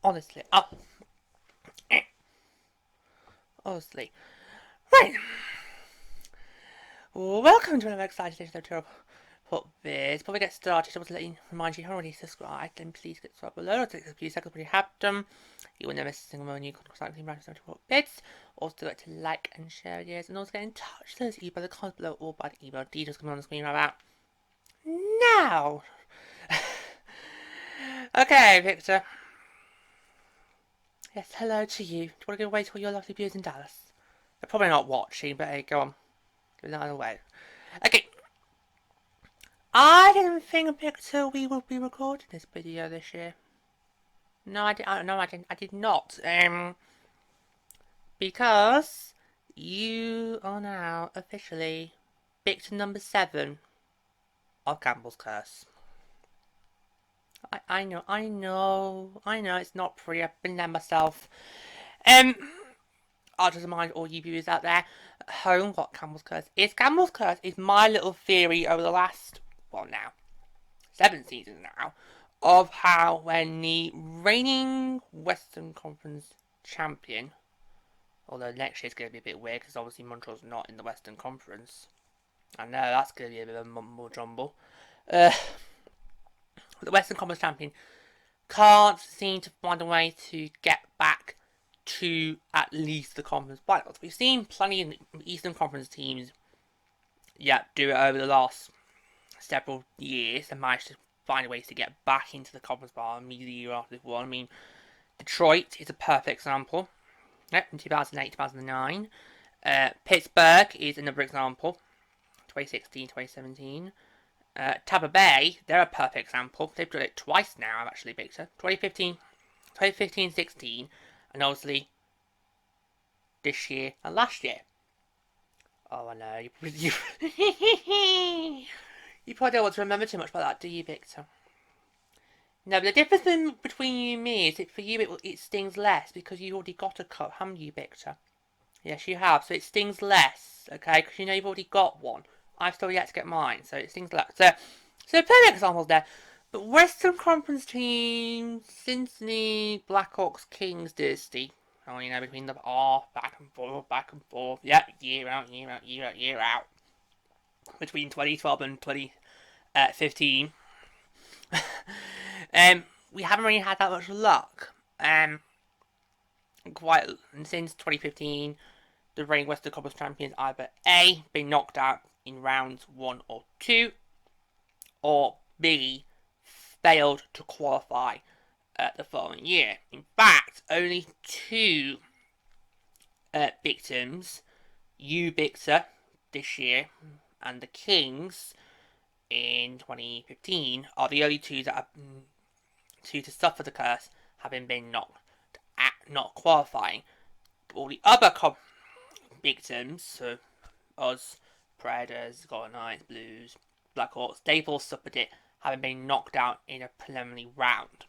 Honestly. Honestly. Right. Welcome to another exciting edition of Terrible Put Viz. Before we get started, I want to remind you, if you're already subscribed, then please get subscribed below. It'll take a few seconds when you have them. You will never miss a single one new content about Terrible Bits. Also, don't forget to like and share videos, and also get in touch with us either by the comments below or by the email details coming on the screen right about now. Okay, Victor. Yes, hello to you. Do you want to go away to all your lovely viewers in Dallas? They're probably not watching, but hey, go on. Go another way. Okay. I didn't think, Victor, we would be recording this video this year. No, I didn't. I did not. Because you are now officially Victor No.7 of Campbell's Curse. I know, it's not pretty. I've been there myself. I'll just remind all you viewers out there at home what Campbell's Curse is. Campbell's Curse is my little theory over the last, 7 seasons now, of how when the reigning Western Conference champion, although next year's going to be a bit weird because obviously Montreal's not in the Western Conference. I know that's going to be a bit of a mumble jumble. The Western Conference champion can't seem to find a way to get back to at least the conference finals. We've seen plenty of Eastern Conference teams, do it over the last several years and managed to find ways to get back into the conference final immediately year after they've won. I mean, Detroit is a perfect example. In 2008, 2009. Pittsburgh is another example. 2016, 2017. Tampa Bay, they're a perfect example. They've done it twice now, actually, Victor. 2015, 16, and obviously this year and last year. Oh, I know. You probably don't want to remember too much about that, do you, Victor? No, but the difference between you and me is that for you it stings less because you already got a cup, haven't you, Victor? Yes, you have. So it stings less, okay? Because you know you've already got one. I've still yet to get mine, so it stings less. So perfect examples there. But Western Conference teams, Cincinnati, Blackhawks, Kings dynasty. Oh, between the back and forth. Yeah, year out. Between 2012 and 2015. We haven't really had that much luck. Quite since 2015, the reigning Western Conference champions either A, been knocked out in rounds 1 or 2, or B, failed to qualify the following year. In fact, only 2 victims, you Victor this year, and the Kings in 2015, are the only 2 that have to suffer the curse, having been knocked at not qualifying. All the other victims, so us, Predators, Golden Knights, Blues, Blackhawks, they've all suffered it, having been knocked out in a preliminary round.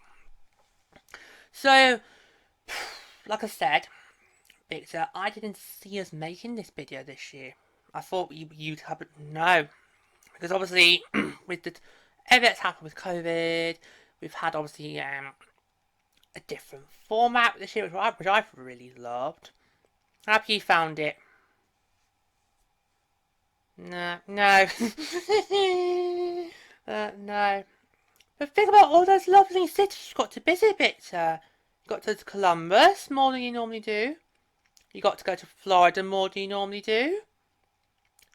So, like I said, Victor, I didn't see us making this video this year. I thought you'd have no, because obviously with everything that's happened with COVID, we've had obviously a different format this year, which I've really loved. How have you found it? No. No. But think about all those lovely cities you've got to visit, Victor. You got to go to Columbus more than you normally do. You got to go to Florida more than you normally do. You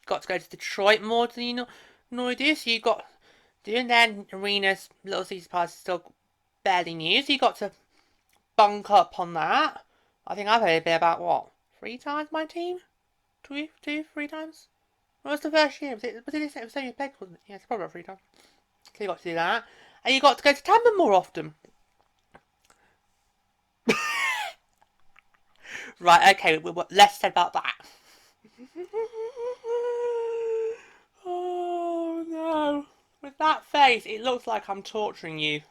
got to go to Detroit more than you normally do. So you got doing their arenas, Little Caesars Palace is still barely new. So you got to bunk up on that. I think I've heard a bit about 3 times my team? 3 times? What was the first year? Was it only a peg, wasn't it? Yeah, it's probably about 3 times. So you got to do that. And you got to go to Tampa more often. Right, okay, less said about that. Oh no. With that face, it looks like I'm torturing you.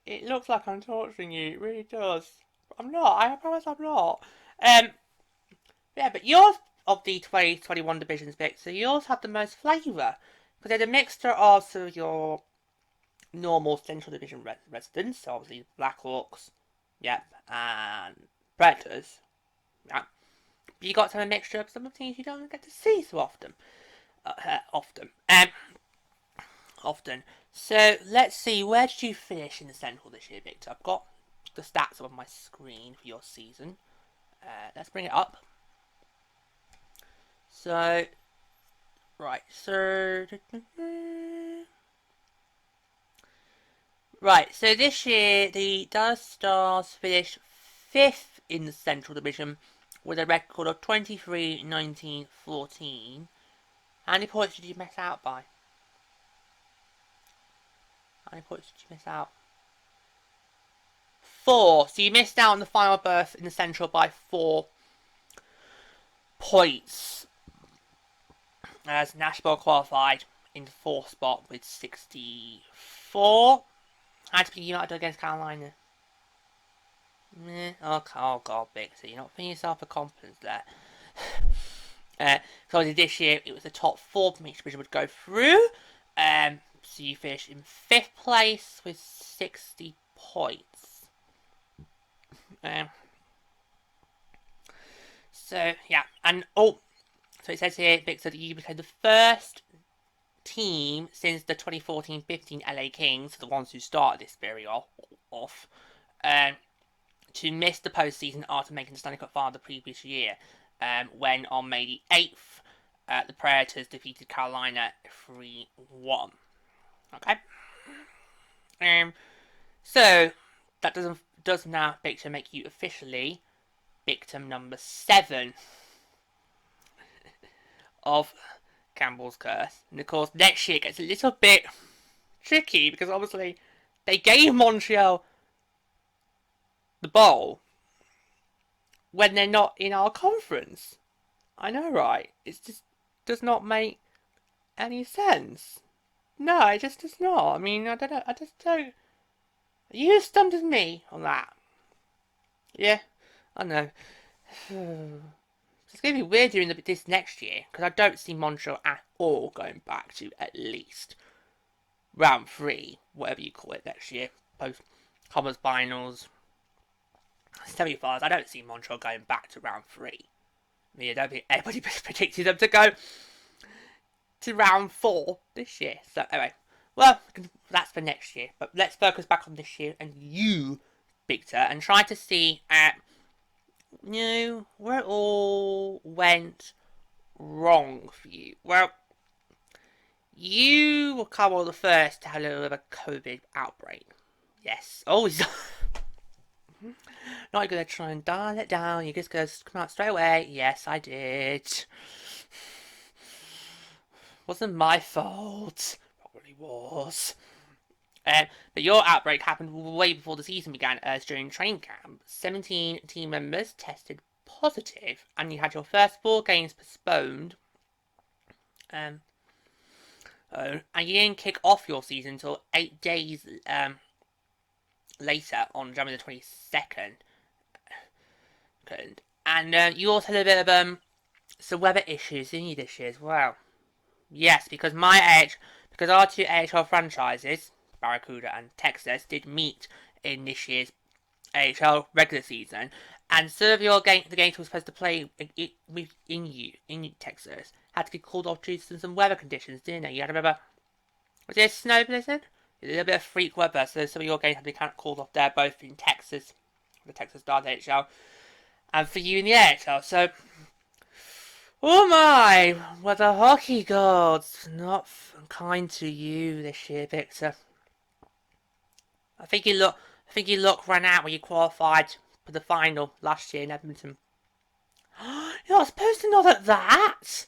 It looks like I'm torturing you. It really does. I'm not. I promise I'm not. Yeah, but yours of the 2021 divisions, Vic, so yours have the most flavour. Because they're a mixture of sort of your normal Central Division residents, so obviously Blackhawks, yep, and Predators. Yeah. But you got to have a mixture of some of the teams you don't get to see so often. Often. So let's see, where did you finish in the Central this year, Victor? I've got the stats up on my screen for your season. Let's bring it up. So, right, so... Right, so this year the Dallas Stars finished 5th in the Central Division with a record of 23, 19, 14. How many points did you miss out by? How many points did you miss out? 4. So you missed out on the final berth in the Central by 4 points. As Nashville qualified in the 4th spot with 64. Had to be United against Carolina. Oh god, Victor, you're not feeling yourself a confidence there. So this year it was the top 4 from each division would go through. So you finished in 5th place with 60 points. So yeah, and so it says here, Victor, that you became the first team since the 2014-15 LA Kings, the ones who started this very off, to miss the postseason after making the Stanley Cup final the previous year, when on May the 8th, the Predators defeated Carolina 3-1. Okay? So, that does now, Victor, make you officially victim number 7 of Campbell's curse. And of course, next year gets a little bit tricky because obviously they gave Montreal the bowl when they're not in our conference. I know, right? It just does not make any sense. No, it just does not. I mean, I don't know. I just don't. Are you as stumped as me on that? Yeah, I know. It's going to be weird doing this next year because I don't see Montreal at all going back to at least round 3, whatever you call it, next year. Post Conference Finals, semi-finals. I don't see Montreal going back to round 3. I mean, I don't think anybody predicted them to go to round 4 this year. So anyway, well, that's for next year. But let's focus back on this year and you, Victor, and try to see where it all went wrong for you. Well, you were Campbell the first to have a little bit of a COVID outbreak. Yes. Oh, not going to try and dial it down. You're just going to come out straight away. Yes, I did. Wasn't my fault. Probably was. But your outbreak happened way before the season began, as during training camp. 17 team members tested positive, and you had your first 4 games postponed. And you didn't kick off your season until 8 days later, on January the 22nd. And you also had a bit of some weather issues, didn't you, this year as well? Yes, because our 2 AHL franchises, Barracuda and Texas, did meet in this year's AHL regular season, and some of the games we were supposed to play in Texas had to be called off due to some weather conditions, didn't it? You had to remember, was it a snow blizzard? A little bit of freak weather, so some of your games had to be called off there, both in Texas, the Texas Stars AHL, and for you in the AHL. So, oh my, were the hockey gods not kind to you this year, Victor? I think your luck ran out when you qualified for the final last year in Edmonton. You're not supposed to nod at that!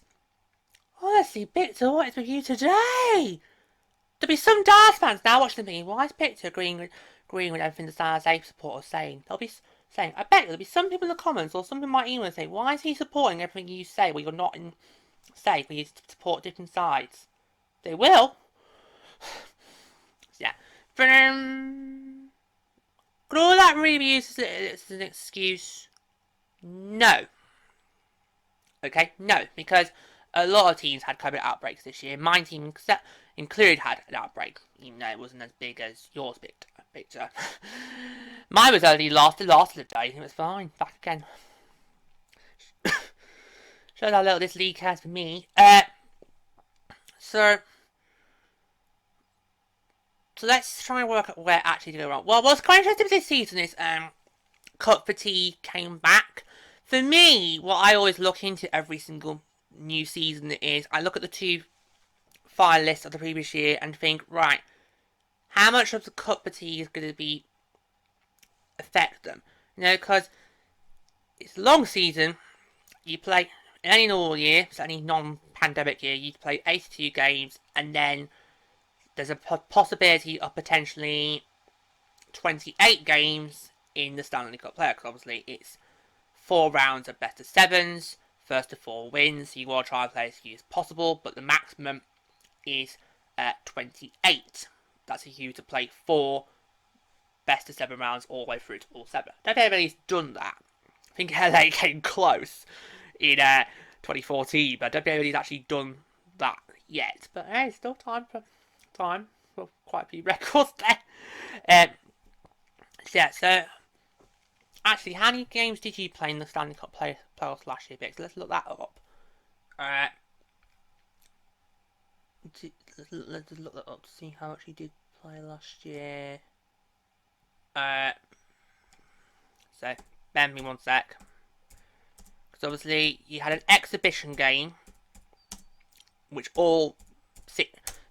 Honestly, Victor, what is with you today? There'll be some Stars fans now watching me. Why is Victor agreeing with everything the Stars A supporters are saying? They'll be saying, I bet there'll be some people in the comments or some people might email and say, why is he supporting everything you say when you're not in safe, when you support different sides? They will. Yeah. But, could all that really be used as an excuse? No. Okay, no, because A lot of teams had COVID outbreaks this year. My team included had an outbreak, even though it wasn't as big as yours, Victor. Mine was only lasted a day. It was fine. Back again. Shows how little this league has for me. So let's try and work out where actually to go wrong. Well, what's quite interesting this season is cup fatigue came back. For me, what I always look into every single new season is I look at the 2 finalists of the previous year and think, right, how much of the cup fatigue is going to be affect them? Because it's a long season. You play in any normal year, so any non-pandemic year, you play 82 games, and then there's a possibility of potentially 28 games in the Stanley Cup playoffs. Obviously, it's 4 rounds of best of 7s, first to 4 wins. So you want to try and play as few as possible, but the maximum is 28. That's a huge to play 4 best of 7 rounds all the way through to all 7. I don't think anybody's done that. I think LA came close in 2014, but I don't think anybody's actually done that yet. But hey, still time for quite a few records there. So actually, how many games did you play in the Stanley Cup playoffs last year, Bix? Let's look that up. Let's look that up to see how much you did play last year. So, bear with me one sec. Because obviously, you had an exhibition game, which all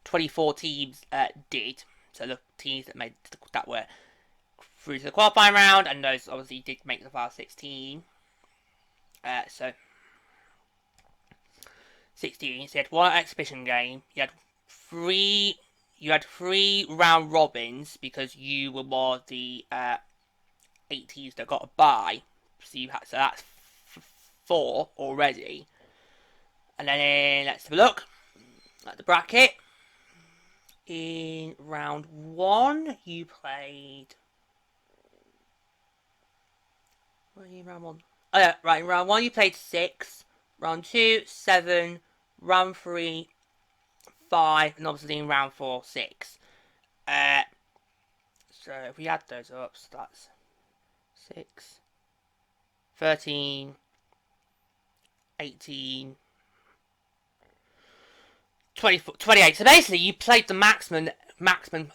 24 teams did. So the teams that were through to the qualifying round, and those obviously did make the final 16. So 16. So you had 1 exhibition game. You had 3 round robins because you were one of the 8 teams that got a bye. So that's 4 already. And then let's have a look at the bracket. In round 1, you played. Where are you in round 1? Oh yeah, right. In round 1, you played 6. Round 2, 7. Round 3, 5. And obviously in round 4, 6. So if we add those up, so that's 6, 13, 18, 24, 28. So basically, you played the maximum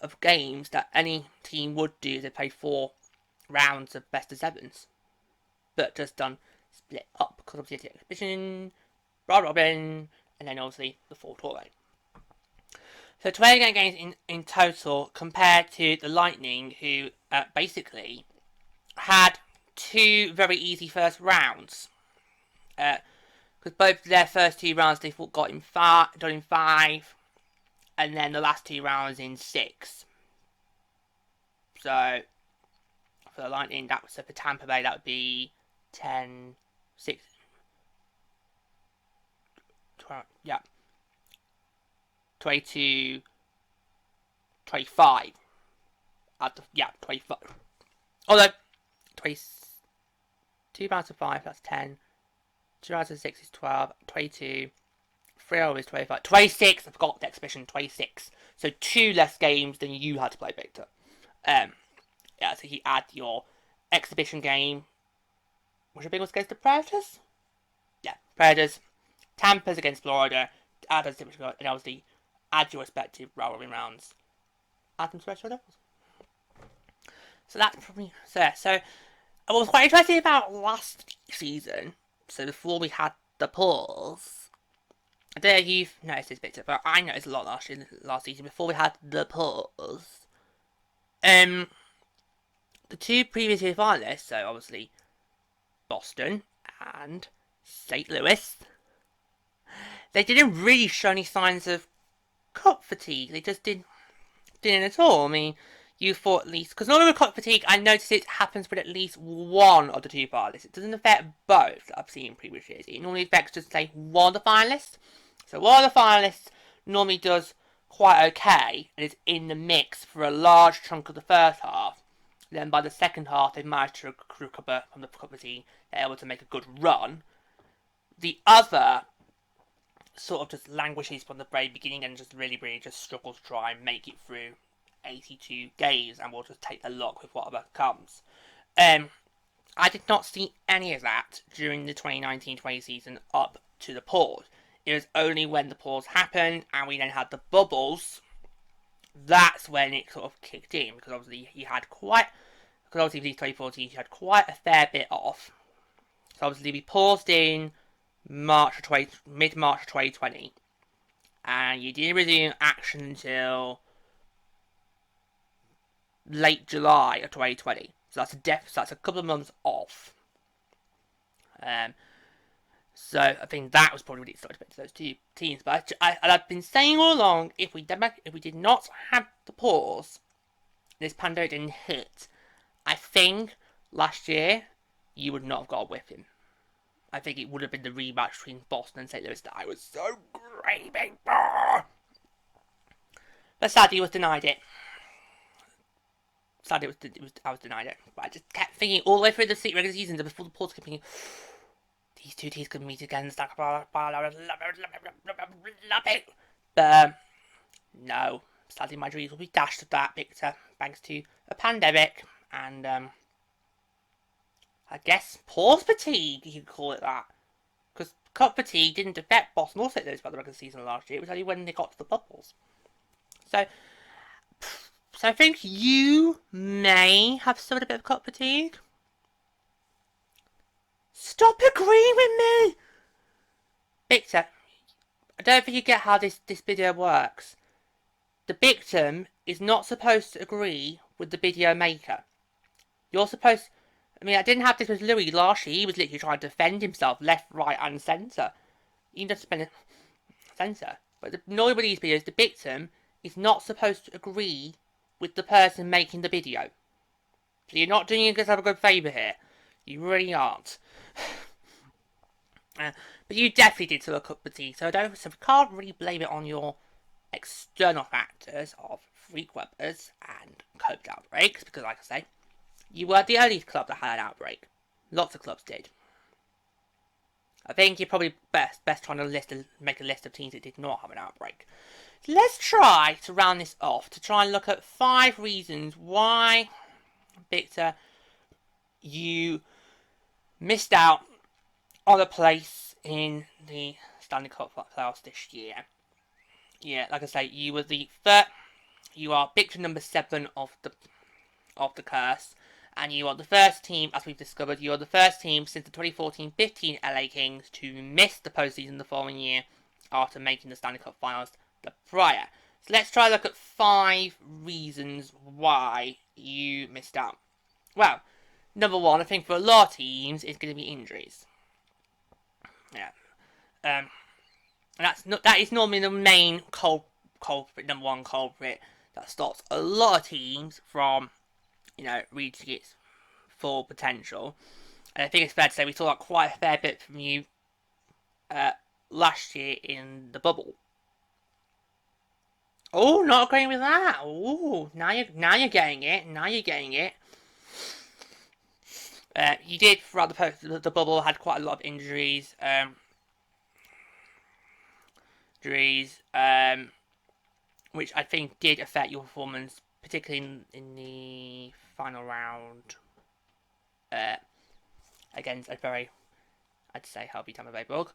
of games that any team would do. They played 4 rounds of best of 7s, but just done split up because obviously the exhibition, round robin, and then obviously the 4 tournament. So 28 games in total compared to the Lightning, who basically had 2 very easy first rounds. Because both their first 2 rounds they got done in 5, and then the last 2 rounds in 6. So for the Lightning, so for Tampa Bay that would be 10, 6, 12, 22, 25. 25. Although 22 rounds of 5, that's 10. 2 rounds of 6 is 12, 22, 3 hours is 25, 26, I forgot the exhibition, 26. So 2 less games than you had to play, Victor. So you add your exhibition game, which I think was against the Predators? Yeah, Predators. Tampa's against Florida, add and obviously add your respective rivalry rounds. Add them to special levels. So that's probably there. So I was quite interested about last season. So before we had the pause, I don't know if you've noticed this, Victor, but I noticed a lot last season before we had the pause. The 2 previous year finalists, so obviously Boston and St. Louis, they didn't really show any signs of cup fatigue. They just didn't at all. I mean, you thought at least, because normally with cup fatigue, I notice it happens with at least one of the 2 finalists. It doesn't affect both that I've seen in previous years. It normally affects just say one of the finalists. So one of the finalists normally does quite okay and is in the mix for a large chunk of the first half. Then by the second half, they manage to recover from the cup fatigue. They're able to make a good run. The other sort of just languishes from the very beginning and just really, really just struggles to try and make it through 82 games and will just take the luck with whatever comes. I did not see any of that during the 2019-20 season up to the pause. It was only when the pause happened and we then had the bubbles, that's when it sort of kicked in, because obviously these 2014 he had quite a fair bit off. So obviously we paused in mid-March of 2020, and you didn't resume action until late July of 2020. So that's a couple of months off. So I think that was probably what it started to those two teams. But I've been saying all along, if we did not have the pause, this pandemic didn't hit, I think last year you would not have got a whip in. I think it would have been the rematch between Boston and St. Louis that I was so craving for. But sadly, was denied it. I was denied it. But I just kept thinking all the way through the regular season before the pause, kept thinking, these two teams could meet again. Love it. But no, sadly my dreams will be dashed at that, Victor, thanks to a pandemic and I guess pause fatigue, you could call it that. Because cup fatigue didn't affect Boston or St. Louis by the regular season last year. It was only when they got to the bubbles. So I think you may have suffered a bit of cup fatigue. Stop agreeing with me! Victor, I don't think you get how this video works. The victim is not supposed to agree with the video maker. You're supposed... I mean, I didn't have this with Louis last year. He was literally trying to defend himself left, right and centre. You need to spend a centre. But normally with these videos, the victim is not supposed to agree with the person making the video. So you're not doing yourself a good favour here. You really aren't. But you definitely did to look up fatigue, so we can't really blame it on your external factors of freak weapons and COVID outbreaks, because like I say, you weren't the only club that had an outbreak. Lots of clubs did. I think you're probably best trying to make a list of teams that did not have an outbreak. So let's try to round this off, to try and look at 5 reasons why, Victor, you missed out on a place in the Stanley Cup playoffs this year. Yeah, like I say, you were the third. You are victim number 7 of the curse, and you are the first team, as we've discovered, you are the first team since the 2014-15 LA Kings to miss the postseason the following year after making the Stanley Cup Finals the prior. So let's try to look at 5 reasons why you missed out. Well, number 1, I think for a lot of teams, is going to be injuries. Yeah. That is normally the main culprit, number 1 culprit that stops a lot of teams from, reaching its full potential. And I think it's fair to say we saw that quite a fair bit from you last year in the bubble. Oh, not agreeing with that. Oh, now you're getting it. Now you're getting it. You did throughout the bubble had quite a lot of injuries. Which I think did affect your performance, particularly in the final round against a very, I'd say, healthy Tampa Bay Bug.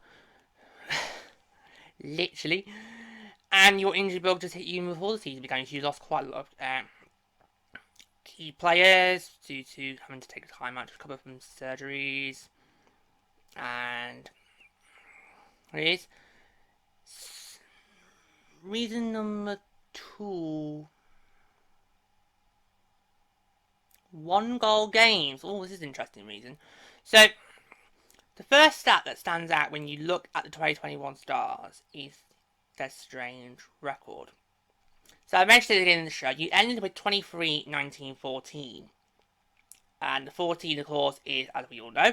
Literally. And your injury bug just hit you before the season began. You lost quite a lot of key players due to having to take time out to recover from surgeries. And it is reason number 2. 1-goal games. Oh, this is an interesting reason. So, the first stat that stands out when you look at the 2021 Stars is their strange record. So I mentioned it again in the show. You ended with 23-19-14. And the 14, of course, is, as we all know,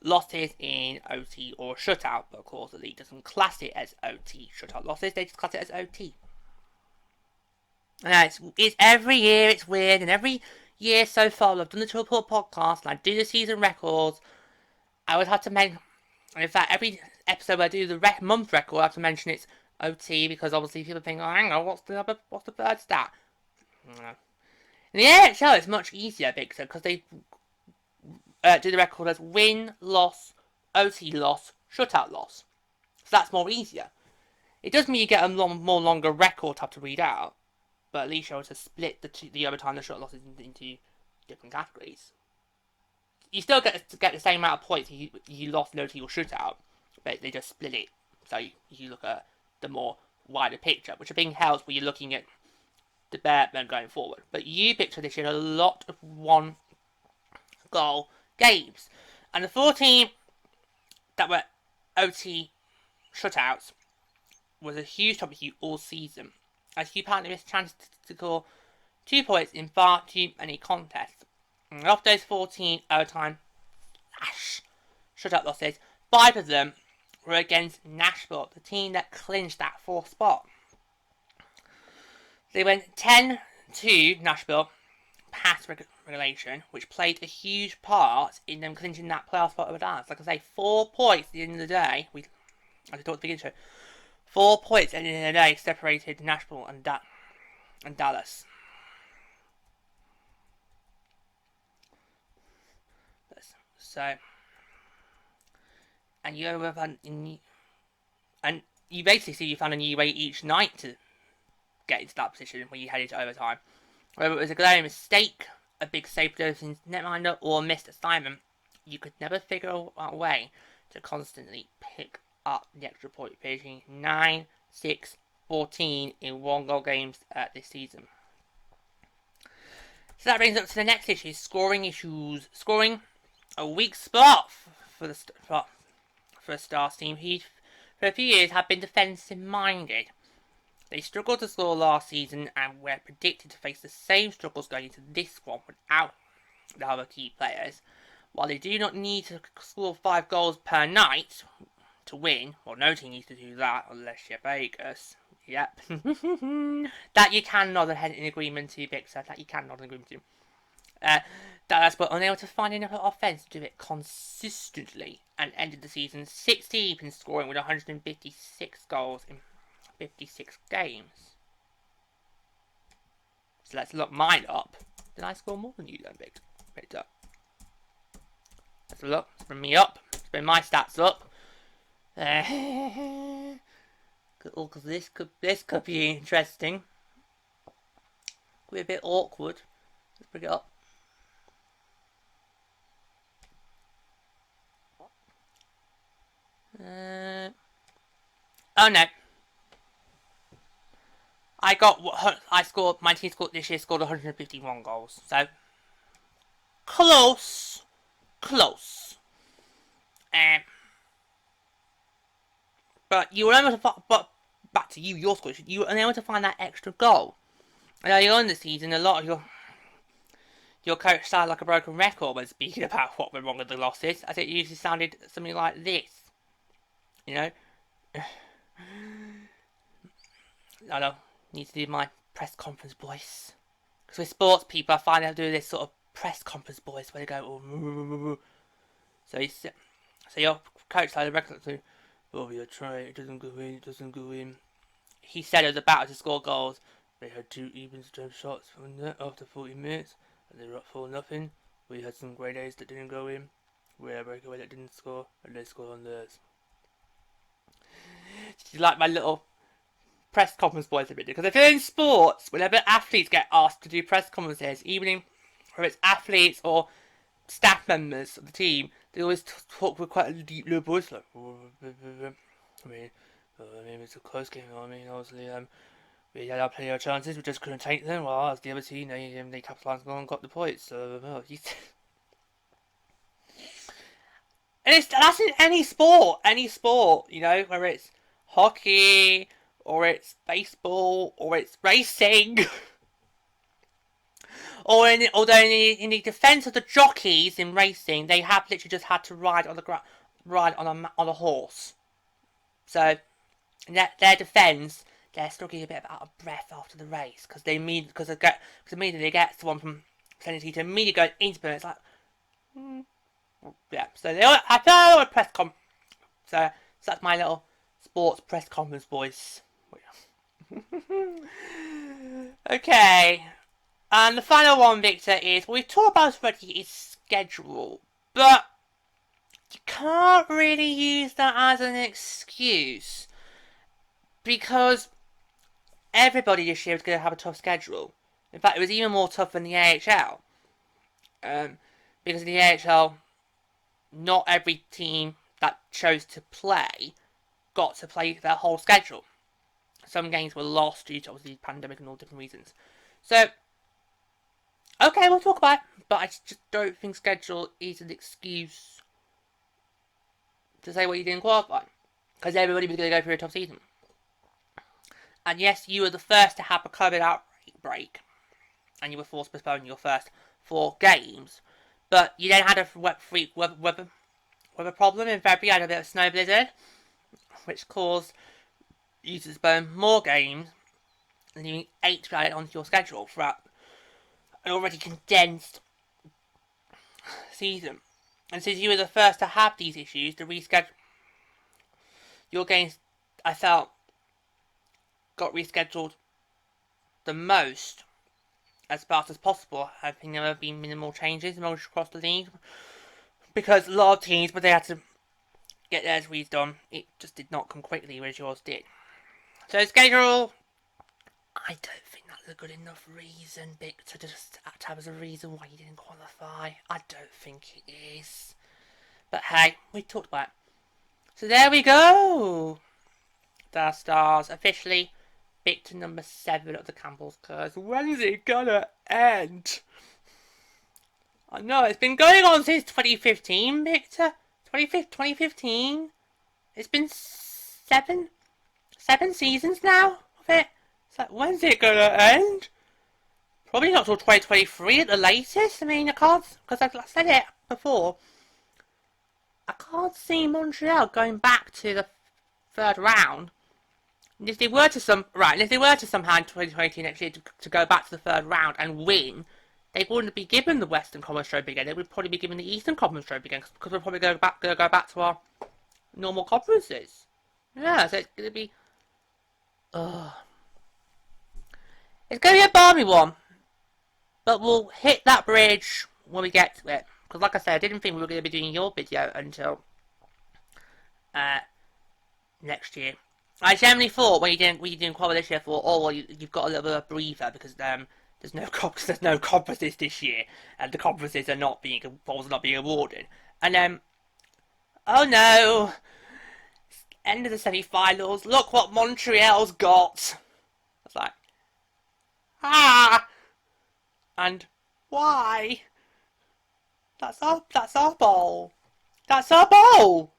losses in OT or shutout. But of course, the league doesn't class it as OT shutout losses. They just class it as OT. And it's every year, it's weird. And every year so far, I've done the Tour Report podcast and I do the season records. I would have to make... And in fact, episode where I do the month record, I have to mention it's OT because obviously people think, oh, hang on, what's the third stat? No. In the NHL, it's much easier, Victor, because they do the record as win, loss, OT loss, shutout loss. So that's more easier. It does mean you get a more longer record to have to read out, but at least you're able to split the overtime and the shutout losses into different categories. You still get the same amount of points you lost in OT or shootout, but they just split it. So you look at the more wider picture, which I think helps when you're looking at the development going forward. But you picture this year a lot of 1-goal games, and the 14 that were OT shutouts was a huge topic for you all season, as you apparently missed chances to score 2 points in far too many contests. And of those 14 overtime shutout losses, 5 of them were against Nashville, the team that clinched that 4th spot. They went 10-2 Nashville past regulation, which played a huge part in them clinching that playoff spot over Dallas. Like I say, 4 points at the end of the day. As I talked at the beginning of the show, 4 points at the end of the day separated Nashville and Dallas. So, and you basically see you found a new way each night to get into that position when you headed to overtime. Whether it was a glaring mistake, a big save dosing netminder, or a missed assignment, you could never figure out a way to constantly pick up the extra point, finishing 9, 6, 14 in 1-goal games this season. So that brings us up to the next issue, scoring issues. Scoring a weak spot for a Stars team who, for a few years, have been defensive-minded. They struggled to score last season and were predicted to face the same struggles going into this one without the other key players. While they do not need to score 5 goals per night to win, well, no team needs to do that unless you're Vegas. Yep. That you can nod ahead in agreement to, Victor. That you can nod in agreement to. Dallas were unable to find enough offense to do it consistently and ended the season 6th deep in scoring with 156 goals in 56 games. So let's look mine up. Did I score more than you then, Victor? Let's look. Let's bring me up. Let's bring my stats up. Because this could be interesting. Could be a bit awkward. Let's bring it up. Oh no. My team scored this year scored 151 goals. So close. But you were able to back to your score. You were unable to find that extra goal. And early on in the season, a lot of your coach sounded like a broken record when speaking about what went wrong with the losses, as it usually sounded something like this. You know? I don't need to do my press conference voice. Because with sports people, I find they do this sort of press conference voice where they go, oh, so your coach started recognizing, oh, we are trying, it doesn't go in. He said it was about to score goals. They had 2 even strength shots from the net after 40 minutes, and they were up 4-0. We had some great days that didn't go in. We had a breakaway that didn't score, and they scored on theirs. Do you like my little press conference voice a bit? Because I feel in sports, whenever athletes get asked to do press conferences, even whether it's athletes or staff members of the team, they always talk with quite a deep low voice, like, I mean, it's a close game. I mean, obviously, we had our plenty of chances, we just couldn't take them. Well, as the other team, they capitalised and got the points. So, and that's in any sport, you know, whether it's hockey, or it's baseball, or it's racing. Although in the defence of the jockeys in racing, they have literally just had to ride on a horse. So, in their defence, they're still getting a bit out of breath after the race because immediately they get someone from Tennessee to immediately go into them. It's like, yeah. So they all have a press conference. So that's my little sports press conference voice. Okay. And the final one, Victor, is, we've talked about already, is schedule. But you can't really use that as an excuse. Because everybody this year is going to have a tough schedule. In fact, it was even more tough than the AHL. Because in the AHL, not every team that chose to play got to play their whole schedule. Some games were lost due to obviously the pandemic and all different reasons. So, okay, we'll talk about it, but I just don't think schedule is an excuse to say what you didn't qualify. Because everybody was going to go through a tough season. And yes, you were the first to have a COVID outbreak, and you were forced to postpone your first 4 games. But you then had a weather problem in February. You had a bit of a snow blizzard, which caused you to postpone more games, leaving 8 added onto your schedule throughout an already condensed season. And since you were the first to have these issues, to reschedule your games, I felt, got rescheduled the most as fast as possible. I think there have been minimal changes across the league, because a lot of teams, but they had to get theirs redone, it just did not come quickly, whereas yours did. So schedule, I don't think that's a good enough reason, Victor, to just have as a reason why you didn't qualify. I don't think it is. But hey, we talked about it. So there we go. The Stars officially Victor number 7 of the Campbell's curse. When's it gonna end? I know, it's been going on since 2015, Victor. 2015. It's been 7 seasons now of it. It's like, when's it gonna end? Probably not till 2023 at the latest. I mean, I can't, because I've said it before, I can't see Montreal going back to the 3rd round. And if they were to somehow in 2020 next year to go back to the 3rd round and win, they wouldn't be given the Western Conference Trophy again. They would probably be given the Eastern Conference Trophy again, because we're probably going to go back to our normal conferences. Yeah, so it's going to be, it's going to be a balmy one, but we'll hit that bridge when we get to it. Because like I said, I didn't think we were going to be doing your video until next year. I generally thought when you didn't qualify this year, I thought, oh well, you've got a little bit of a breather because there's no conferences this year, and the conferences are not being awarded. And then, oh no, end of the semi-finals. Look what Montreal's got. I was like, and why? That's our bowl. That's our bowl.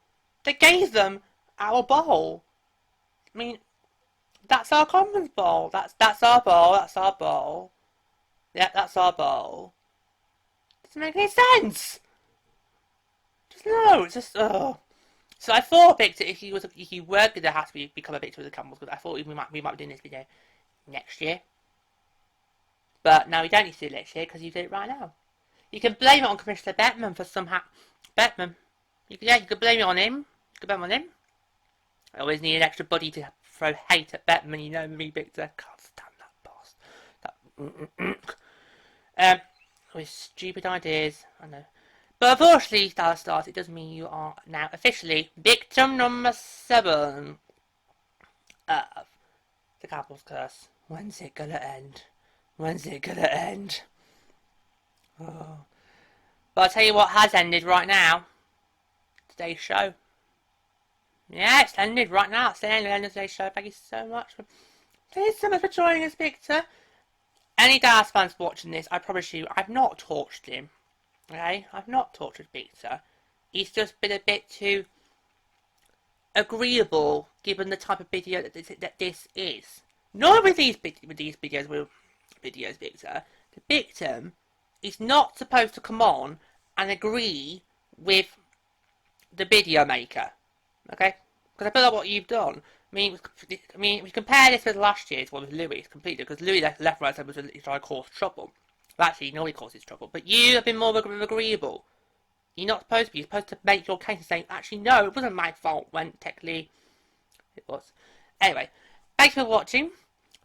They gave them our bowl. I mean, that's our conference bowl. That's our bowl. That's our bowl. Yeah, that's our bowl. Doesn't make any sense. Just no. It's just So I thought, Victor, if you were going to have to become a Victor of the Campbells, because I thought we might be doing this video next year. But now we don't need to do it next year because you did it right now. You can blame it on Commissioner Bettman for somehow. Bettman. You could blame it on him. You could blame it on him. I always need an extra buddy to throw hate at Bettman. You know me, Victor. Can't stand that boss. With stupid ideas. I know. But unfortunately, Dallas Stars, it does mean you are now officially victim number 7 of the Campbell's curse. When's it gonna end? When's it gonna end? Oh. But I'll tell you what has ended right now. Today's show. Yeah, it's ended right now. It's the end of today's show. Thank you so much. Thank you so much for joining us, Victor. Any Dallas fans watching this, I promise you, I've not tortured him. Okay? I've not tortured Victor. He's just been a bit too agreeable, given the type of video that this is. Not with these videos, Victor. The victim is not supposed to come on and agree with the video maker. Okay? Because I feel like what you've done. I mean, if you compare this with last year's one with Louis, completely, because Louis left right side was trying to cause trouble. Well, actually, nobody causes trouble. But you have been more agreeable. You're not supposed to be. You're supposed to make your case and say, actually, no, it wasn't my fault, when technically it was. Anyway, thanks for watching.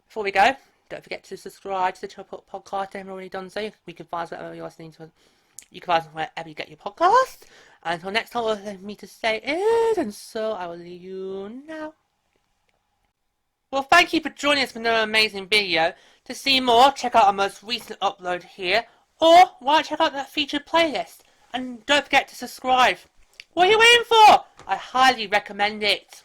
Before we go, don't forget to subscribe to the Triple Podcast if you haven't already done so. We can find us wherever you're listening to us. You can find us wherever you get your podcast. And until next time, all I me to say is, and so I will leave you now. Well, thank you for joining us for another amazing video. To see more, check out our most recent upload here. Or, why not check out that featured playlist? And don't forget to subscribe. What are you waiting for? I highly recommend it.